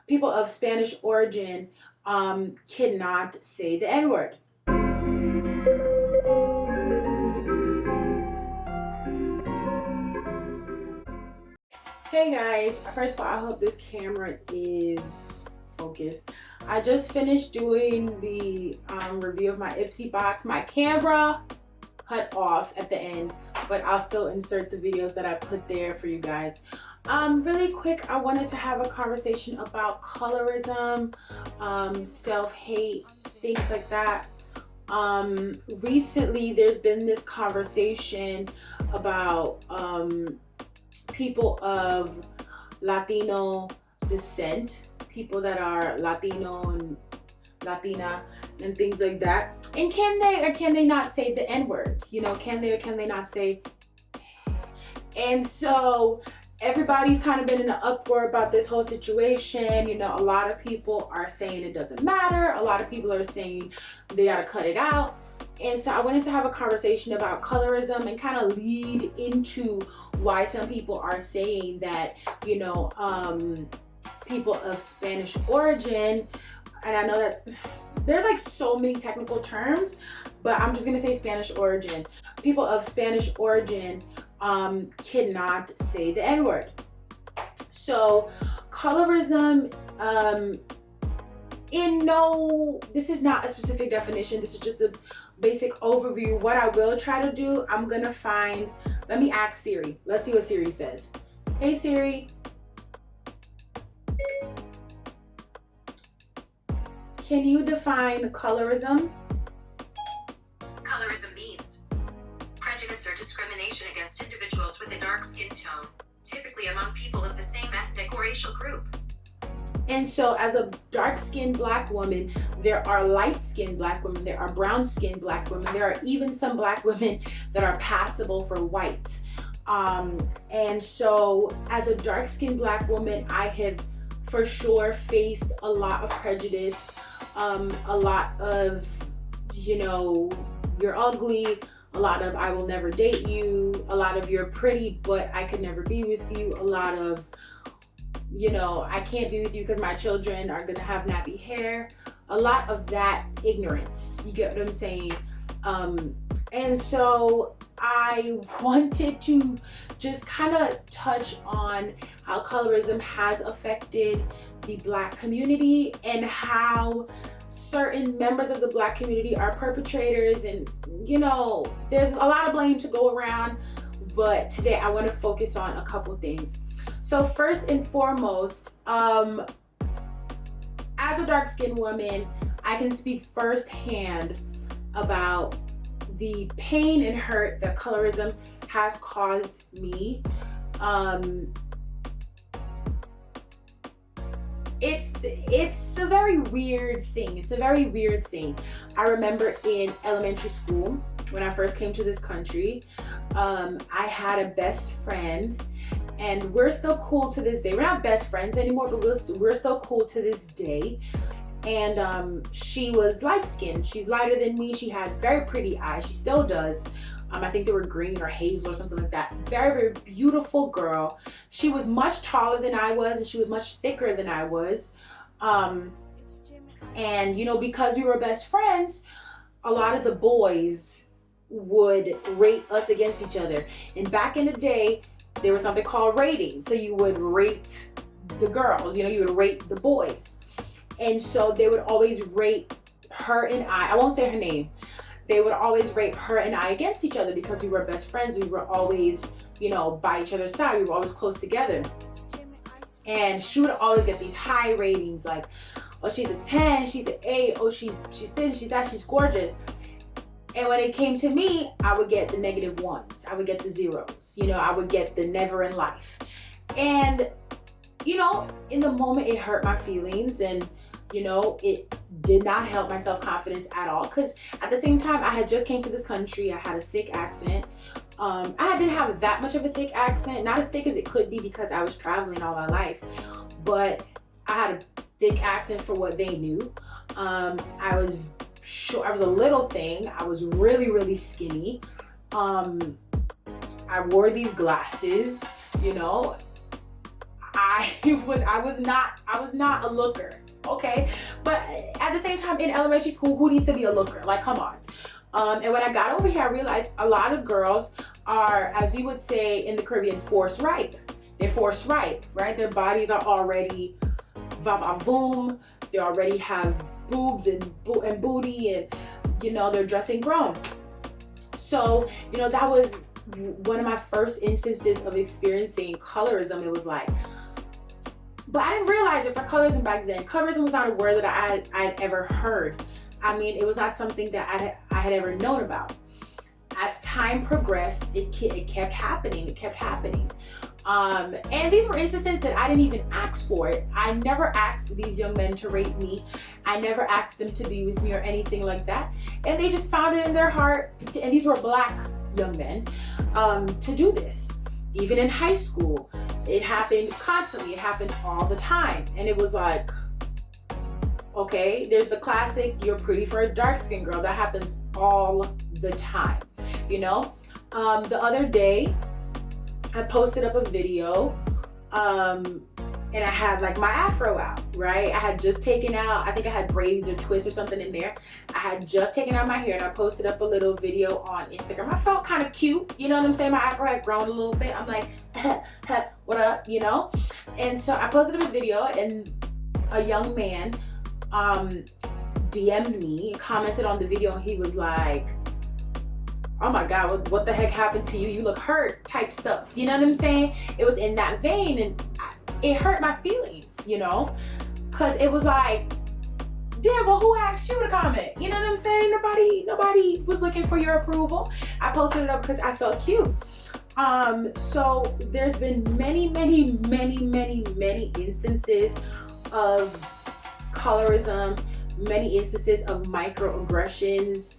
people of Spanish origin cannot say the N-word. Hey guys, first of all, I hope this camera is focused. I just finished doing the review of my Ipsy box. My camera cut off at the end, but I'll still insert the videos that I put there for you guys. Really quick, I wanted to have a conversation about colorism, self-hate, things like that. Recently there's been this conversation about people of Latino descent, people that are Latino and Latina and things like that. And can they or can they not say the N-word? You know, can they or can they not say? And so everybody's kind of been in an uproar about this whole situation. You know, a lot of people are saying it doesn't matter. A lot of people are saying they got to cut it out. And so I wanted to have a conversation about colorism and kind of lead into why some people are saying that, you know, people of Spanish origin, and I know that there's like so many technical terms, but I'm just gonna say Spanish origin. People of Spanish origin cannot say the N-word. So colorism, this is not a specific definition. This is just a basic overview. What I will try to do, I'm gonna find, let me ask Siri. Let's see what Siri says. Hey Siri. Can you define colorism? Colorism means prejudice or discrimination against individuals with a dark skin tone, typically among people of the same ethnic or racial group. And so as a dark-skinned black woman, there are light-skinned black women, there are brown-skinned black women, there are even some black women that are passable for white. And so as a dark-skinned black woman, I have for sure faced a lot of prejudice, a lot of, you know, you're ugly, a lot of I will never date you, a lot of you're pretty but I could never be with you, a lot of, you know, I can't be with you because my children are gonna have nappy hair, a lot of that ignorance, you get what I'm saying? And so I wanted to just kind of touch on how colorism has affected the black community and how certain members of the black community are perpetrators, and you know, there's a lot of blame to go around, but today I want to focus on a couple things. So first and foremost, as a dark-skinned woman, I can speak firsthand about the pain and hurt that colorism has caused me. It's a very weird thing. It's a very weird thing. I remember in elementary school, when I first came to this country, I had a best friend, and we're still cool to this day. We're not best friends anymore, but we're still cool to this day. And she was light-skinned. She's lighter than me. She had very pretty eyes. She still does. I think they were green or hazel or something like that. Very, very beautiful girl. She was much taller than I was, and she was much thicker than I was. And you know, because we were best friends, a lot of the boys would rate us against each other. And back in the day, there was something called rating. So you would rate the girls, you know, you would rate the boys. And so they would always rate her and I won't say her name. They would always rate her and I against each other because we were best friends. We were always, you know, by each other's side. We were always close together. And she would always get these high ratings like, oh, she's a 10, she's an 8, oh, she's thin, she's that, she's gorgeous. And when it came to me, I would get the negative ones. I would get the zeros. You know, I would get the never in life. And, you know, in the moment it hurt my feelings, and you know, it did not help my self-confidence at all, because at the same time I had just came to this country. I had a thick accent. I didn't have that much of a thick accent, not as thick as it could be because I was traveling all my life, but I had a thick accent for what they knew. I was a little thing. I was really, really skinny. I wore these glasses, you know. I was not a looker, okay? But at the same time, in elementary school, who needs to be a looker? Like, come on. And when I got over here, I realized a lot of girls are, as we would say in the Caribbean, force ripe. They're force ripe, right? Their bodies are already va-va-voom. They already have boobs and booty, and you know, they're dressing grown. So, you know, that was one of my first instances of experiencing colorism. It was like, but I didn't realize it for colorism back then. Colorism was not a word that I'd ever heard. I mean, it was not something that I had ever known about. As time progressed, it kept happening. It kept happening. And these were instances that I didn't even ask for it. I never asked these young men to rape me. I never asked them to be with me or anything like that. And they just found it in their heart, and these were Black young men, to do this. Even in high school, it happened constantly. It happened all the time. And it was like, okay, there's the classic, you're pretty for a dark-skinned girl. That happens all the time, you know? The other day, I posted up a video, and I had like my afro out, right? I had just taken out, I think I had braids or twists or something in there. I had just taken out my hair, and I posted up a little video on Instagram. I felt kind of cute, you know what I'm saying? My afro had grown a little bit. I'm like, what up, you know? And so I posted up a video, and a young man DM'd me, commented on the video, and he was like, oh my God, what the heck happened to you? You look hurt type stuff. You know what I'm saying? It was in that vein, and it hurt my feelings, you know? Cause it was like, damn, well, who asked you to comment? You know what I'm saying? Nobody was looking for your approval. I posted it up because I felt cute. So there's been many instances of colorism, many instances of microaggressions,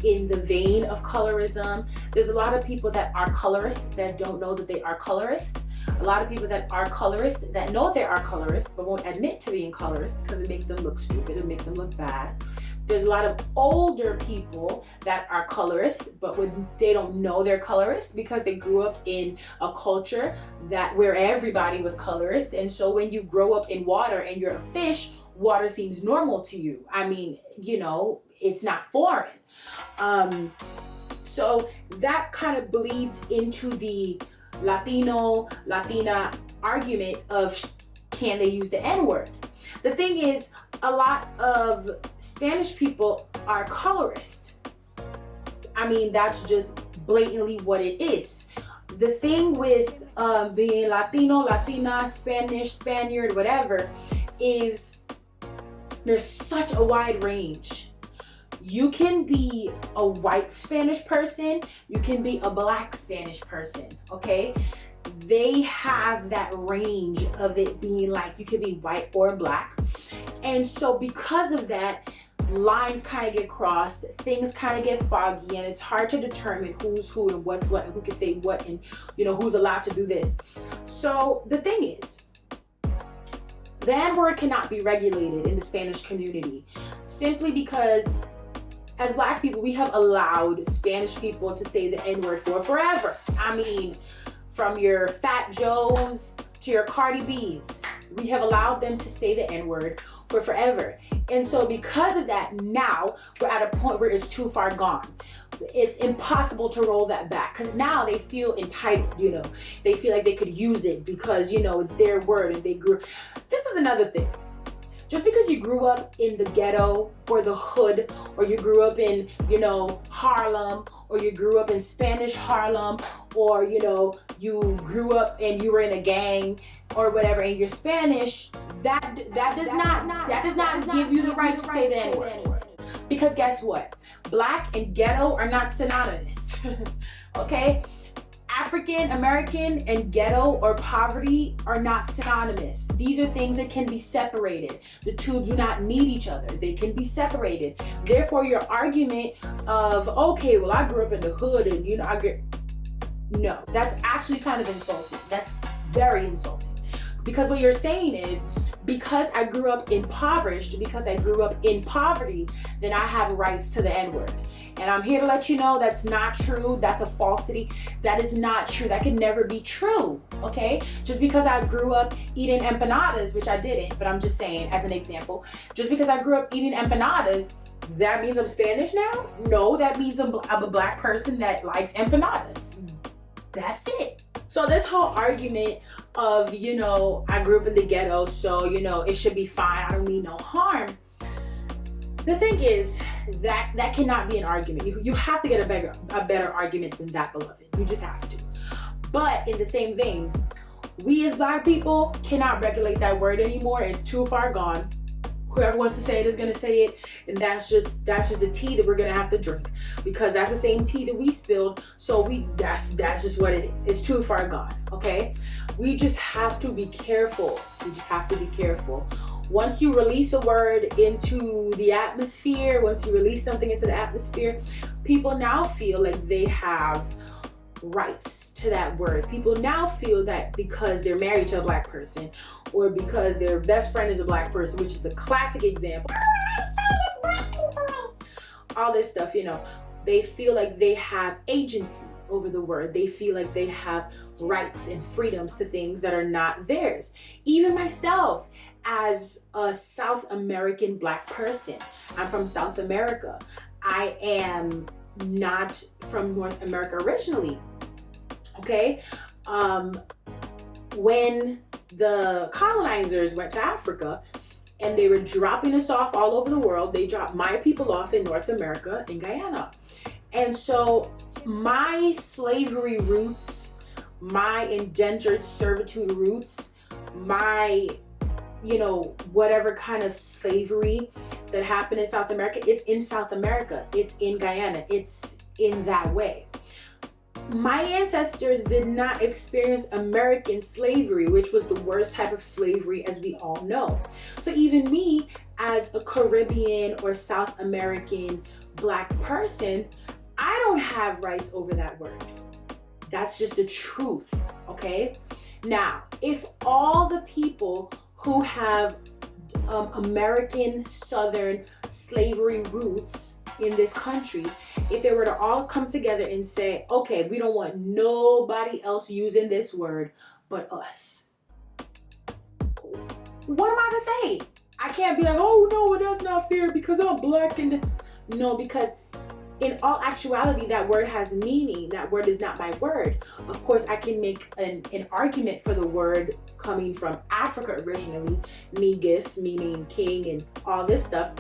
in the vein of colorism. There's a lot of people that are colorist that don't know that they are colorist. A lot of people that are colorist that know they are colorist but won't admit to being colorist because it makes them look stupid, it makes them look bad. There's a lot of older people that are colorist, but when they don't know they're colorist because they grew up in a culture where everybody was colorist. And so when you grow up in water and you're a fish, water seems normal to you. I mean, you know, it's not foreign. So that kind of bleeds into the Latino, Latina argument of can they use the N-word? The thing is, a lot of Spanish people are colorist. I mean, that's just blatantly what it is. The thing with being Latino, Latina, Spanish, Spaniard, whatever, is there's such a wide range. You can be a white Spanish person, you can be a Black Spanish person, okay? They have that range of it being like you can be white or Black. And so because of that, lines kind of get crossed, things kind of get foggy, and it's hard to determine who's who and what's what and who can say what and, you know, who's allowed to do this. So the thing is, the N-word cannot be regulated in the Spanish community simply because as Black people, we have allowed Spanish people to say the N-word for forever. I mean, from your Fat Joes to your Cardi B's, we have allowed them to say the N-word for forever. And so because of that, now we're at a point where it's too far gone. It's impossible to roll that back because now they feel entitled, you know. They feel like they could use it because, you know, it's their word and they grew. This is another thing. Just because you grew up in the ghetto or the hood, or you grew up in, you know, Harlem, or you grew up in Spanish Harlem, or, you know, you grew up and you were in a gang or whatever and you're Spanish, that does not give you the right to say the N-word. Because guess what? Black and ghetto are not synonymous. Okay? African American and ghetto or poverty are not synonymous. These are things that can be separated. The two do not need each other. They can be separated. Therefore, your argument of, okay, well, I grew up in the hood and, you know, no, that's actually kind of insulting. That's very insulting. Because what you're saying is, because I grew up impoverished, because I grew up in poverty, then I have rights to the N-word. And I'm here to let you know that's not true. That's a falsity. That is not true. That could never be true, okay? Just because I grew up eating empanadas, which I didn't, but I'm just saying as an example, just because I grew up eating empanadas, that means I'm Spanish now? No, that means I'm a black person that likes empanadas. That's it. So this whole argument of, you know, I grew up in the ghetto, so, you know, it should be fine. I don't mean no harm. The thing is that cannot be an argument. You have to get a better argument than that, beloved. You just have to. But in the same vein, we as black people cannot regulate that word anymore. It's too far gone. Whoever wants to say it is gonna say it, and that's just the tea that we're gonna have to drink, because that's the same tea that we spilled. So that's just what it is. It's too far gone. Okay, we just have to be careful. We just have to be careful. Once you release a word into the atmosphere, once you release something into the atmosphere, people now feel like they have rights to that word. People now feel that because they're married to a black person, or because their best friend is a black person, which is the classic example. All this stuff, you know, they feel like they have agency over the word. They feel like they have rights and freedoms to things that are not theirs. Even myself, as a South American black person, I'm from South America. I am not from North America originally. Okay, when the colonizers went to Africa and they were dropping us off all over the world, they dropped my people off in North America, in Guyana. And so my slavery roots, my indentured servitude roots, my, you know, whatever kind of slavery that happened in South America, it's in South America, it's in Guyana, it's in that way. My ancestors did not experience American slavery, which was the worst type of slavery, as we all know. So even me, as a Caribbean or South American black person, I don't have rights over that word. That's just the truth, okay? Now, if all the people who have American Southern slavery roots in this country, if they were to all come together and say, okay, we don't want nobody else using this word but us, what am I to say? I can't be like, oh no, that's not fair because I'm black. And no, because in all actuality, that word has meaning. That word is not my word. Of course, I can make an argument for the word coming from Africa originally, negus, meaning king, and all this stuff.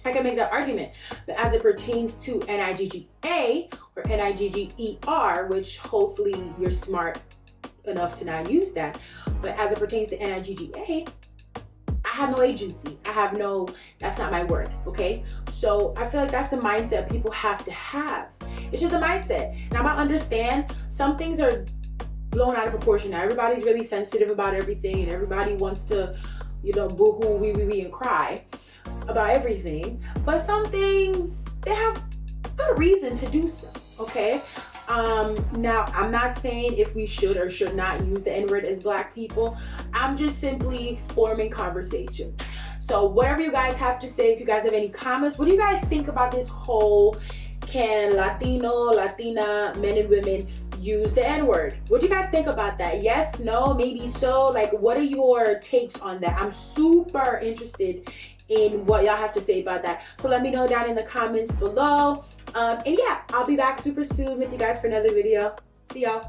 I can make that argument. But as it pertains to N-I-G-G-A or N-I-G-G-E-R, which hopefully you're smart enough to not use that, but as it pertains to N-I-G-G-A, I have no agency. That's not my word, okay? So I feel like that's the mindset people have to have. It's just a mindset. Now I understand some things are blown out of proportion. Now everybody's really sensitive about everything, and everybody wants to, you know, boo-hoo, wee, and cry about everything. But some things, they have good reason to do so, okay? Now, I'm not saying if we should or should not use the N-word as black people. I'm just simply forming conversation. So whatever you guys have to say, if you guys have any comments, what do you guys think about this whole, can Latino, Latina, men and women use the N-word? What do you guys think about that? Yes, no, maybe so? Like, what are your takes on that? I'm super interested in what y'all have to say about that. So let me know down in the comments below. And yeah, I'll be back super soon with you guys for another video. See y'all.